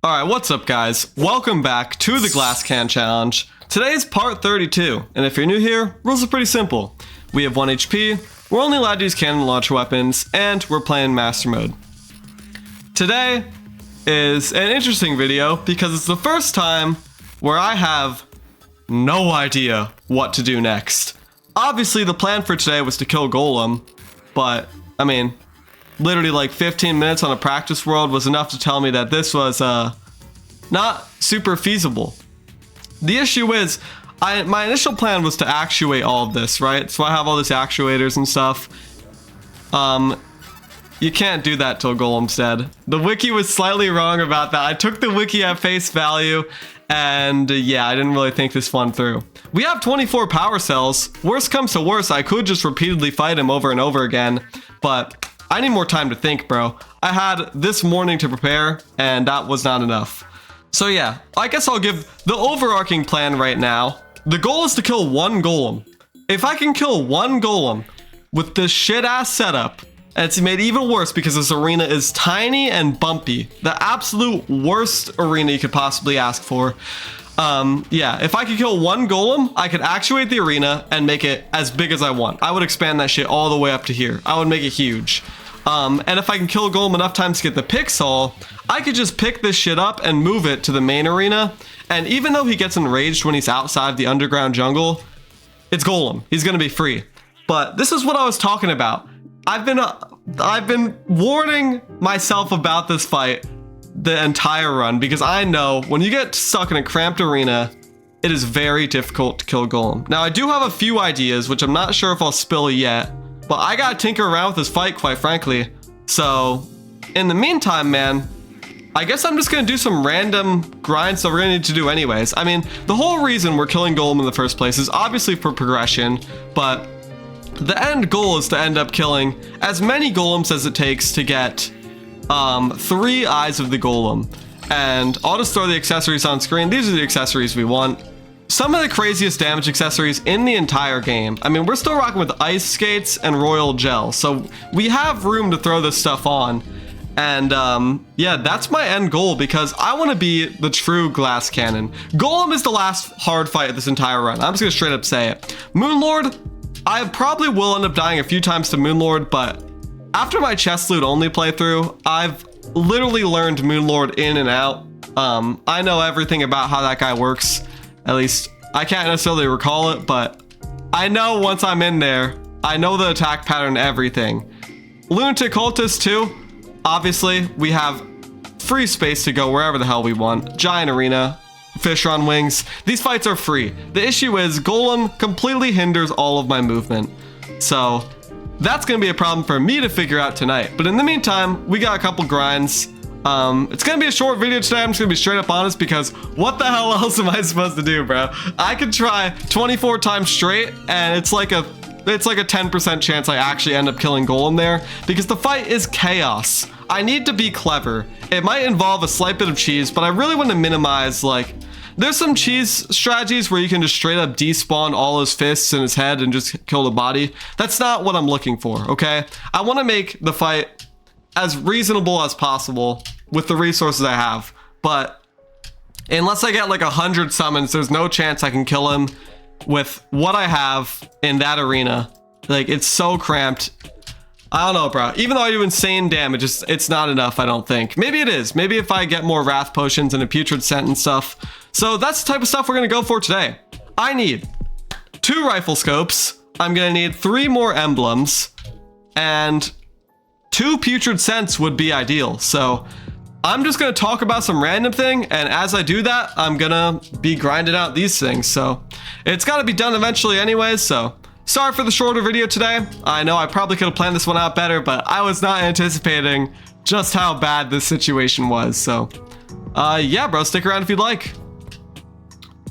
Alright, what's up guys? Welcome back to the Glass Can Challenge. Today's part 32, and if you're new here, rules are pretty simple. We have 1 HP, we're only allowed to use cannon launcher weapons, and we're playing Master Mode. Today is an interesting video because it's the first time where I have no idea what to do next. Obviously the plan for today was to kill Golem, but I mean, literally like 15 minutes on a practice world was enough to tell me that this was not super feasible. The issue is, my initial plan was to actuate all of this, right? So I have all these actuators and stuff. You can't do that till Golem's dead. The wiki was slightly wrong about that. I took the wiki at face value, and yeah, I didn't really think this one through. We have 24 power cells. Worst comes to worst, I could just repeatedly fight him over and over again, but I need more time to think, bro. I had this morning to prepare, and that was not enough. So yeah, I guess I'll give the overarching plan right now. The goal is to kill 1 Golem. If I can kill 1 Golem with this shit-ass setup, and it's made even worse because this arena is tiny and bumpy, the absolute worst arena you could possibly ask for. Yeah, if I could kill 1 Golem, I could actuate the arena and make it as big as I want. I would expand that shit all the way up to here. I would make it huge. And if I can kill Golem enough times to get the Pixel, I could just pick this shit up and move it to the main arena. And even though he gets enraged when he's outside the underground jungle, it's Golem. He's gonna be free. But this is what I was talking about. I've been warning myself about this fight the entire run because I know when you get stuck in a cramped arena, it is very difficult to kill Golem. Now I do have a few ideas, which I'm not sure if I'll spill yet, but I gotta tinker around with this fight, quite frankly. So in the meantime, man, I guess I'm just gonna do some random grinds that we're gonna need to do anyways. I mean, the whole reason we're killing Golem in the first place is obviously for progression, but the end goal is to end up killing as many Golems as it takes to get 3 eyes of the Golem. And I'll just throw the accessories on screen. These are the accessories we want. Some of the craziest damage accessories in the entire game. I mean, we're still rocking with ice skates and royal gel, so we have room to throw this stuff on. And yeah, that's my end goal because I want to be the true glass cannon. Golem is the last hard fight of this entire run. I'm just gonna straight up say it. Moonlord, I probably will end up dying a few times to Moonlord, but after my chest loot only playthrough, I've literally learned Moonlord in and out. I know everything about how that guy works. At least I can't necessarily recall it, but I know once I'm in there, I know the attack pattern, everything. Lunatic Cultist too. Obviously, we have free space to go wherever the hell we want. Giant arena, fish on wings. These fights are free. The issue is Golem completely hinders all of my movement. So that's gonna be a problem for me to figure out tonight. But in the meantime, we got a couple grinds. It's gonna be a short video today. I'm just gonna be straight up honest because what the hell else am I supposed to do, bro? I could try 24 times straight and it's like a 10% chance I actually end up killing Golem there because the fight is chaos. I need to be clever. It might involve a slight bit of cheese, but I really want to minimize, like, there's some cheese strategies where you can just straight up despawn all his fists in his head and just kill the body. That's not what I'm looking for, okay? I want to make the fight as reasonable as possible with the resources I have, but unless I get like 100 summons, there's no chance I can kill him with what I have in that arena. Like, it's so cramped. I don't know, bro. Even though I do insane damage, it's not enough, I don't think. Maybe it is. Maybe if I get more wrath potions and a putrid scent and stuff. So that's the type of stuff we're gonna go for today. I need 2 rifle scopes. I'm gonna need 3 more emblems, and 2 putrid scents would be ideal. So I'm just gonna talk about some random thing, and as I do that, I'm gonna be grinding out these things. So it's gotta be done eventually anyways, so sorry for the shorter video today. I know I probably could have planned this one out better, but I was not anticipating just how bad this situation was. So yeah, bro, stick around if you'd like.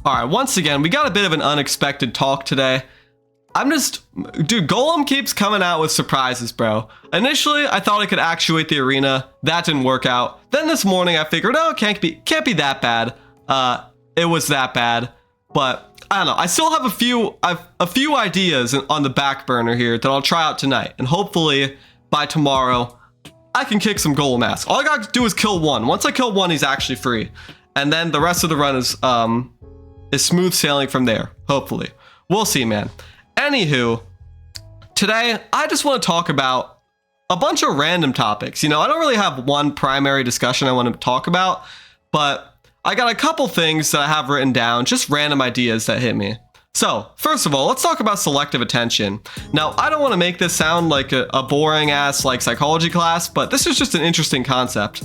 All right, once again, we got a bit of an unexpected talk today. Dude, Golem keeps coming out with surprises, bro. Initially, I thought I could actuate the arena. That didn't work out. Then this morning, I figured, oh, it can't be that bad. It was that bad, but I don't know. I still have a few ideas on the back burner here that I'll try out tonight, and hopefully by tomorrow, I can kick some golem ass. All I gotta do is kill one. Once I kill one, he's actually free. And then the rest of the run is smooth sailing from there, hopefully. We'll see, man. Anywho, today, I just want to talk about a bunch of random topics. You know, I don't really have one primary discussion I want to talk about, but I got a couple things that I have written down, just random ideas that hit me. So, first of all, let's talk about selective attention. Now, I don't want to make this sound like a boring ass like psychology class, but this is just an interesting concept.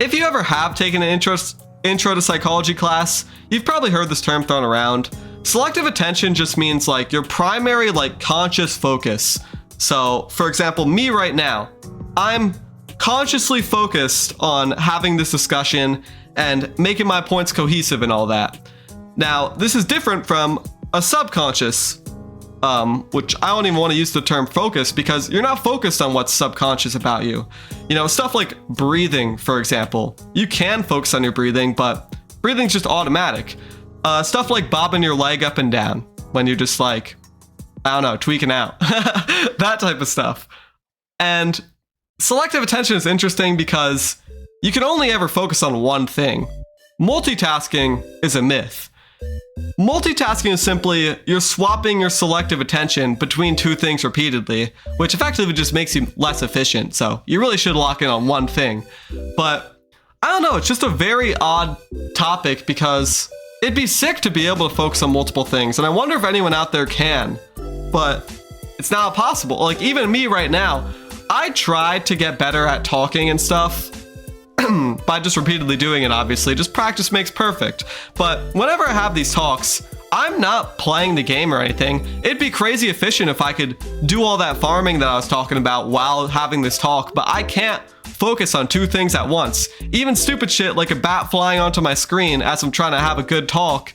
If you ever have taken an intro to psychology class, you've probably heard this term thrown around. Selective attention just means like your primary like conscious focus. So, for example, me right now, I'm consciously focused on having this discussion and making my points cohesive and all that. Now, this is different from a subconscious, which I don't even want to use the term focus because you're not focused on what's subconscious about you. You know, stuff like breathing, for example. You can focus on your breathing, but breathing's just automatic. Stuff like bobbing your leg up and down when you're just like, I don't know, tweaking out. That type of stuff. And selective attention is interesting because you can only ever focus on one thing. Multitasking is a myth. Multitasking is simply you're swapping your selective attention between two things repeatedly, which effectively just makes you less efficient. So you really should lock in on one thing. But I don't know, it's just a very odd topic because it'd be sick to be able to focus on multiple things. And I wonder if anyone out there can, but it's not possible. Like even me right now, I tried to get better at talking and stuff by just repeatedly doing it, obviously. Just practice makes perfect. But whenever I have these talks, I'm not playing the game or anything. It'd be crazy efficient if I could do all that farming that I was talking about while having this talk, but I can't focus on two things at once. Even stupid shit like a bat flying onto my screen as I'm trying to have a good talk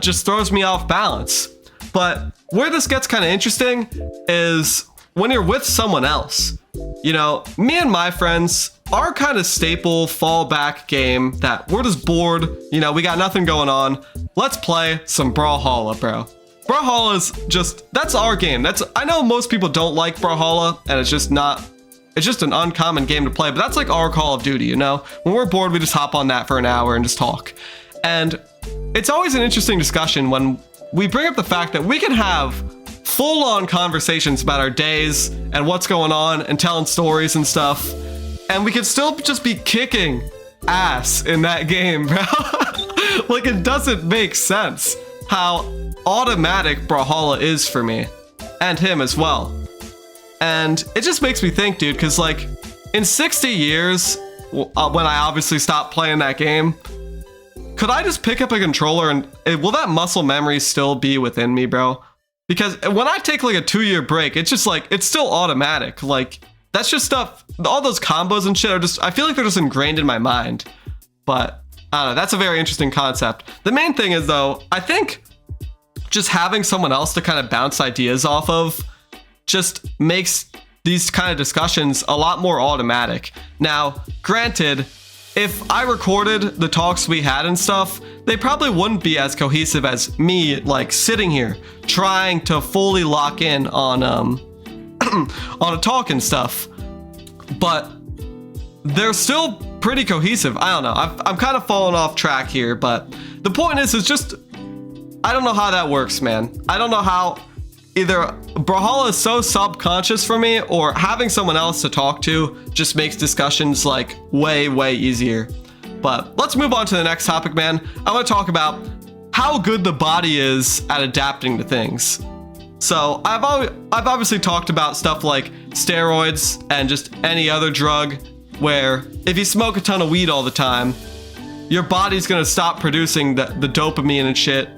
just throws me off balance. But where this gets kind of interesting is when you're with someone else. You know, me and my friends, our kind of staple fallback game that we're just bored, you know, we got nothing going on. Let's play some Brawlhalla, bro. Brawlhalla is just, that's our game. I know most people don't like Brawlhalla and it's just an uncommon game to play, but that's like our Call of Duty, you know? When we're bored, we just hop on that for an hour and just talk. And it's always an interesting discussion when we bring up the fact that we can have full-on conversations about our days and what's going on and telling stories and stuff. And we could still just be kicking ass in that game, bro. Like, it doesn't make sense how automatic Brawlhalla is for me. And him as well. And it just makes me think, dude, because, like, in 60 years, when I obviously stopped playing that game, could I just pick up a controller and will that muscle memory still be within me, bro? Because when I take, like, a 2-year break, it's just, like, it's still automatic. Like, that's just stuff, all those combos and shit are just, I feel like they're just ingrained in my mind. But, I don't know, that's a very interesting concept. The main thing is, though, I think just having someone else to kind of bounce ideas off of just makes these kind of discussions a lot more automatic. Now, granted, if I recorded the talks we had and stuff, they probably wouldn't be as cohesive as me, like, sitting here trying to fully lock in on on a talk and stuff. But they're still pretty cohesive. I don't know. I'm kind of falling off track here, but the point is just, I don't know how that works, man. I don't know how either Brawlhalla is so subconscious for me or having someone else to talk to just makes discussions like way, way easier. But let's move on to the next topic, man. I want to talk about how good the body is at adapting to things. So I've obviously talked about stuff like steroids and just any other drug where if you smoke a ton of weed all the time, your body's gonna stop producing the dopamine and shit.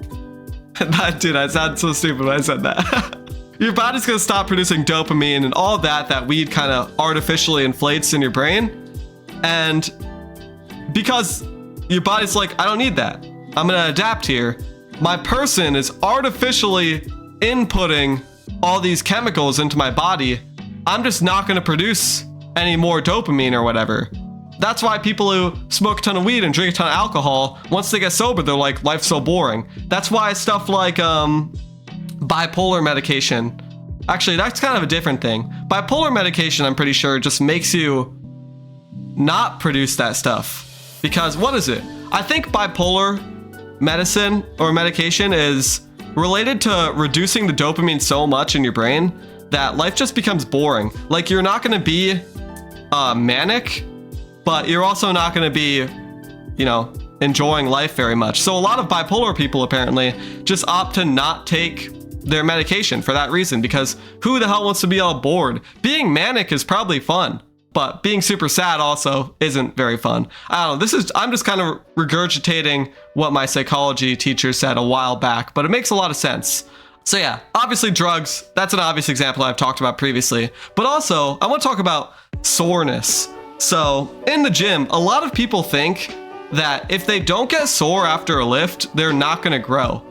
Dude, I sound so stupid when I said that. Your body's gonna stop producing dopamine and all that weed kind of artificially inflates in your brain. And because your body's like, I don't need that. I'm gonna adapt here. My person is artificially inputting all these chemicals into my body. I'm just not gonna produce any more dopamine or whatever. That's why people who smoke a ton of weed and drink a ton of alcohol, once they get sober, they're like, life's so boring. That's why stuff like bipolar medication, actually that's kind of a different thing. Bipolar medication, I'm pretty sure, just makes you not produce that stuff. Because what is it? I think bipolar medicine or medication is related to reducing the dopamine so much in your brain that life just becomes boring. Like, you're not going to be manic, but you're also not going to be, you know, enjoying life very much. So a lot of bipolar people apparently just opt to not take their medication for that reason, because who the hell wants to be all bored? Being manic is probably fun, but being super sad also isn't very fun. I don't know, I'm just kind of regurgitating what my psychology teacher said a while back, but it makes a lot of sense. So yeah, obviously drugs, that's an obvious example I've talked about previously, but also I want to talk about soreness. So in the gym, a lot of people think that if they don't get sore after a lift, they're not gonna grow.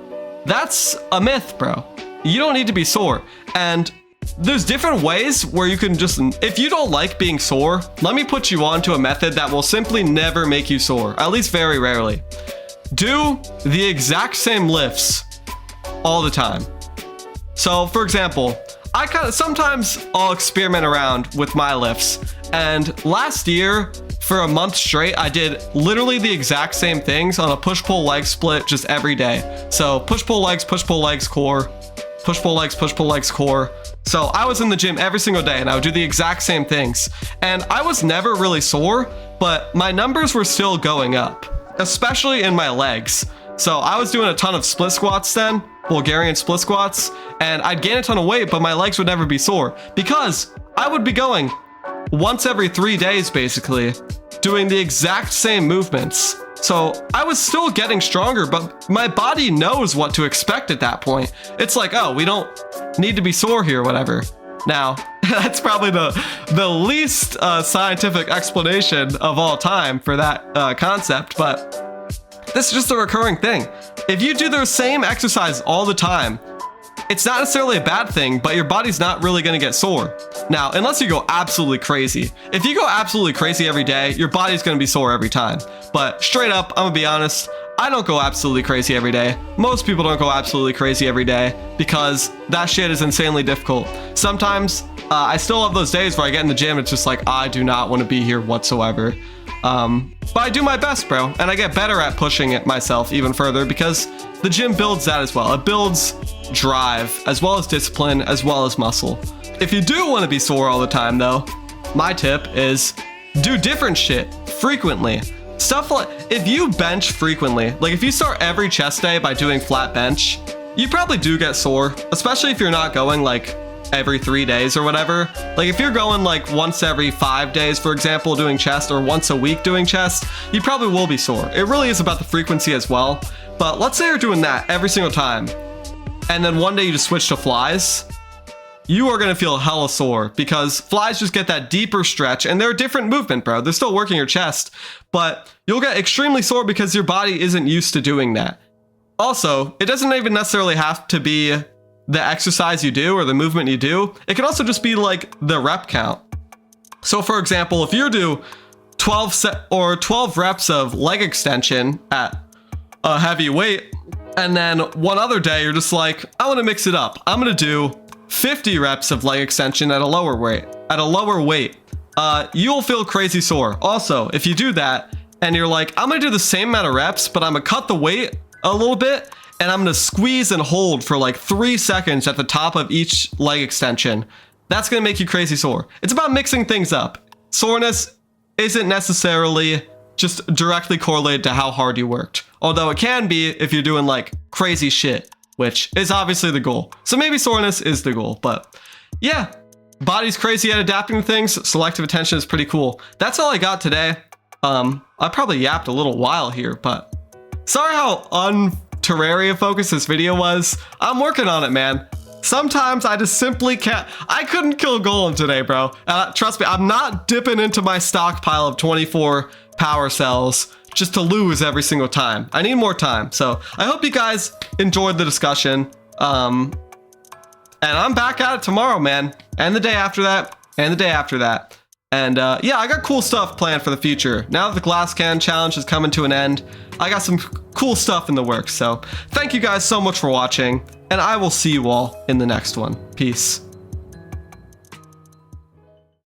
That's a myth, bro. You don't need to be sore. And there's different ways where you can just, if you don't like being sore, let me put you on to a method that will simply never make you sore, at least very rarely. Do the exact same lifts all the time. So for example, sometimes I'll experiment around with my lifts, and last year for a month straight, I did literally the exact same things on a push-pull leg split just every day. So push-pull legs, core, push-pull legs, core. So I was in the gym every single day and I would do the exact same things. And I was never really sore, but my numbers were still going up, especially in my legs. So I was doing a ton of split squats then, Bulgarian split squats, and I'd gain a ton of weight, but my legs would never be sore because I would be going once every 3 days, basically, doing the exact same movements. So I was still getting stronger, but my body knows what to expect at that point. It's like, oh, we don't need to be sore here, whatever. Now, that's probably the least scientific explanation of all time for that concept, but this is just a recurring thing. If you do the same exercise all the time, it's not necessarily a bad thing, but your body's not really gonna get sore. Now, unless you go absolutely crazy. If you go absolutely crazy every day, your body's gonna be sore every time. But straight up, I'm gonna be honest, I don't go absolutely crazy every day. Most people don't go absolutely crazy every day because that shit is insanely difficult. Sometimes I still have those days where I get in the gym, it's just like, I do not wanna be here whatsoever. But I do my best, bro, and I get better at pushing it myself even further because the gym builds that as well. It builds drive, as well as discipline, as well as muscle. If you do want to be sore all the time though, my tip is do different shit frequently. Stuff like, if you bench frequently, like if you start every chest day by doing flat bench, you probably do get sore, especially if you're not going like every 3 days or whatever. Like if you're going like once every 5 days, for example, doing chest, or once a week doing chest, you probably will be sore. It really is about the frequency as well. But let's say you're doing that every single time, and then one day you just switch to flies, you are gonna feel hella sore because flies just get that deeper stretch and they're a different movement, bro. They're still working your chest, but you'll get extremely sore because your body isn't used to doing that. Also, it doesn't even necessarily have to be the exercise you do or the movement you do. It can also just be like the rep count. So for example, if you do 12 reps of leg extension at a heavy weight, and then one other day you're just like, I want to mix it up. I'm going to do 50 reps of leg extension at a lower weight. You'll feel crazy sore. Also, if you do that and you're like, I'm going to do the same amount of reps, but I'm going to cut the weight a little bit, and I'm going to squeeze and hold for like 3 seconds at the top of each leg extension, that's going to make you crazy sore. It's about mixing things up. Soreness isn't necessarily just directly correlated to how hard you worked, although it can be if you're doing like crazy shit, which is obviously the goal. So maybe soreness is the goal, but yeah, body's crazy at adapting to things. Selective attention is pretty cool. That's all I got today. I probably yapped a little while here, but sorry how Terraria focused this video was. I'm working on it, man. Sometimes I just simply can't. I couldn't kill Golem today, bro. Trust me, I'm not dipping into my stockpile of 24 power cells just to lose every single time. I need more time. So I hope you guys enjoyed the discussion. And I'm back at it tomorrow, man. And the day after that, and the day after that. And yeah, I got cool stuff planned for the future. Now that the glass can challenge is coming to an end, I got some cool stuff in the works. So thank you guys so much for watching, and I will see you all in the next one. Peace.